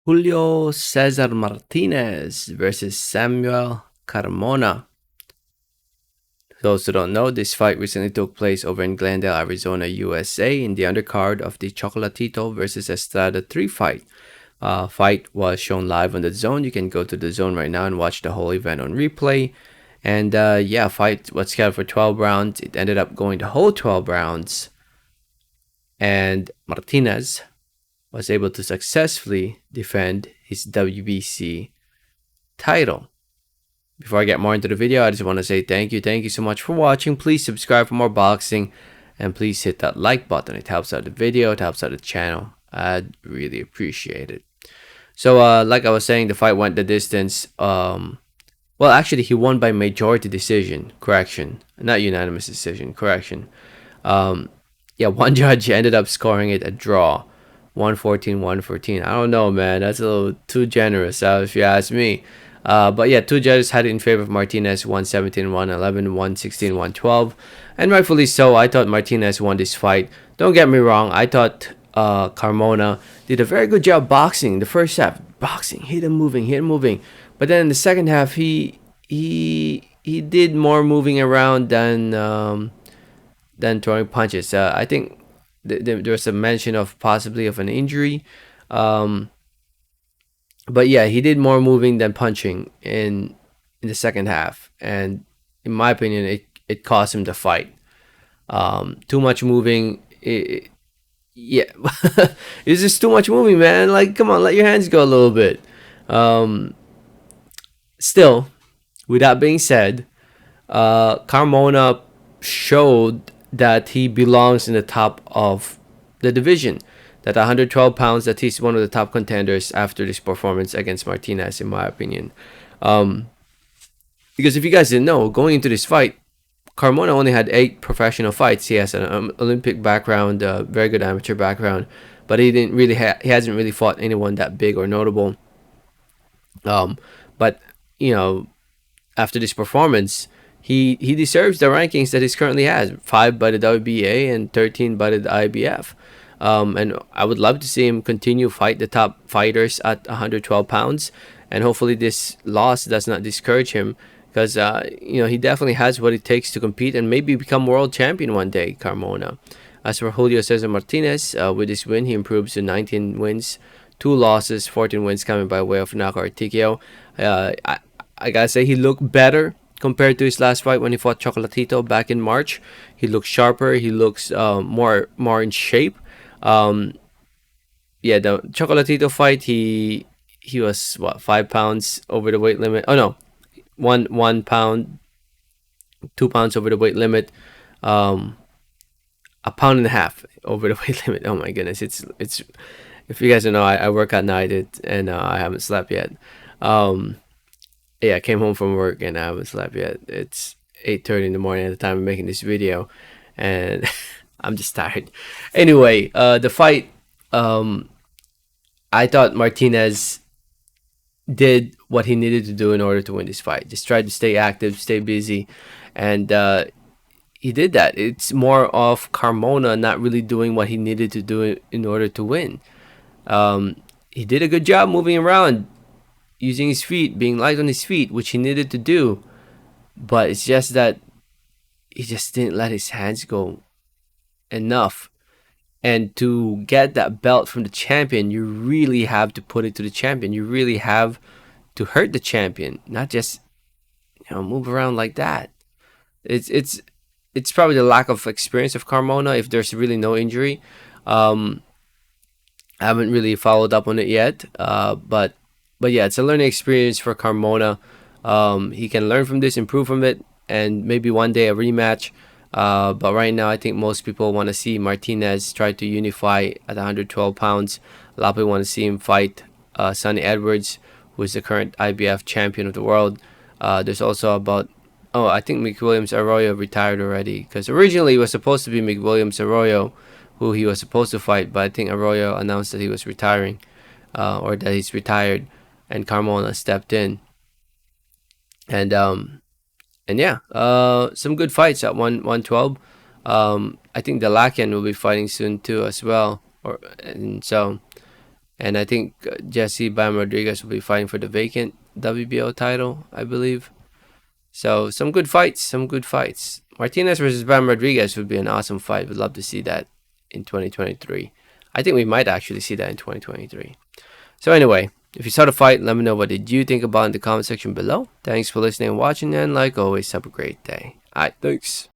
Julio Cesar Martinez versus Samuel Carmona. For those who don't know, this fight recently took place over in Glendale, Arizona, USA, in the undercard of the Chocolatito versus Estrada 3 fight. Fight was shown live on the Zone. You can go to the Zone right now and watch the whole event on replay. And yeah, fight was scheduled for 12 rounds. It ended up going the whole 12 rounds. And Martinez was able to successfully defend his WBC title. Before I get more into the video, I just want to say thank you so much for watching. Please subscribe for more boxing, and please hit that like button. It helps out the video, it helps out the channel. I'd really appreciate it. So like I was saying, the fight went the distance. Well, actually, he won by majority decision. Correction, not unanimous decision. Correction. Yeah, one judge ended up scoring it a draw, 114-114. I don't know, man. That's a little too generous, if you ask me. But yeah, two judges had it in favor of Martinez, 117-111, 116-112, and rightfully so. I thought Martinez won this fight. Don't get me wrong, I thought Carmona did a very good job boxing. The first half, boxing, hit him moving. But then in the second half, he did more moving around than throwing punches. I think there was a mention of possibly of an injury. But yeah, he did more moving than punching in the second half, and in my opinion, it cost him the fight. Too much moving. Yeah, it's just too much moving, man. Like, come on, let your hands go a little bit. Still, with that being said, Carmona showed that he belongs in the top of the division. That 112 pounds, that he's one of the top contenders after this performance against Martinez, in my opinion. Because if you guys didn't know, going into this fight, Carmona only had 8 professional fights. He has an Olympic background, very good amateur background, but he hasn't really fought anyone that big or notable. But you know, after this performance, he deserves the rankings that he currently has: 5 by the WBA and 13 by the IBF. And I would love to see him continue fight the top fighters at 112 pounds, and hopefully this loss does not discourage him, because you know, he definitely has what it takes to compete and maybe become world champion one day, Carmona. As for Julio Cesar Martinez, with this win, he improves to 19 wins, 2 losses, 14 wins coming by way of knockout or TKO. I gotta say, he looked better compared to his last fight when he fought Chocolatito back in March. He looks sharper. He looks more in shape. Yeah, the Chocolatito fight, he was what, 5 pounds over the weight limit. Oh no, one pound, 2 pounds over the weight limit. A pound and a half over the weight limit. Oh my goodness, it's. If you guys don't know, I work at night, and I haven't slept yet. Yeah, I came home from work and I haven't slept yet. It's 8:30 in the morning at the time of making this video, and I'm just tired. Anyway, the fight, I thought Martinez did what he needed to do in order to win this fight. Just tried to stay active, stay busy, and he did that. It's more of Carmona not really doing what he needed to do in order to win. He did a good job moving around, using his feet, being light on his feet, which he needed to do. But it's just that he just didn't let his hands go enough. And to get that belt from the champion, you really have to put it to the champion. You really have to hurt the champion, not just, you know, move around like that. It's probably the lack of experience of Carmona, if there's really no injury. I haven't really followed up on it yet, but yeah, it's a learning experience for Carmona. He can learn from this, improve from it, and maybe one day a rematch. But right now, I think most people want to see Martinez try to unify at 112 pounds. A lot of people want to see him fight Sonny Edwards, who is the current IBF champion of the world. There's also I think McWilliams Arroyo retired already, because originally it was supposed to be McWilliams Arroyo who he was supposed to fight, but I think Arroyo announced that he was retiring, or that he's retired, and Carmona stepped in. And yeah, some good fights at 112. I think the Lakian will be fighting soon too as well, and so And I think Jesse Bam Rodriguez will be fighting for the vacant WBO title, I believe. So some good fights, some good fights. Martinez versus Bam Rodriguez would be an awesome fight. Would love to see that in 2023. I think we might actually see that in 2023. So anyway, if you saw the fight, let me know what did you think about in the comment section below. Thanks for listening and watching, and like always, have a great day. Alright, thanks.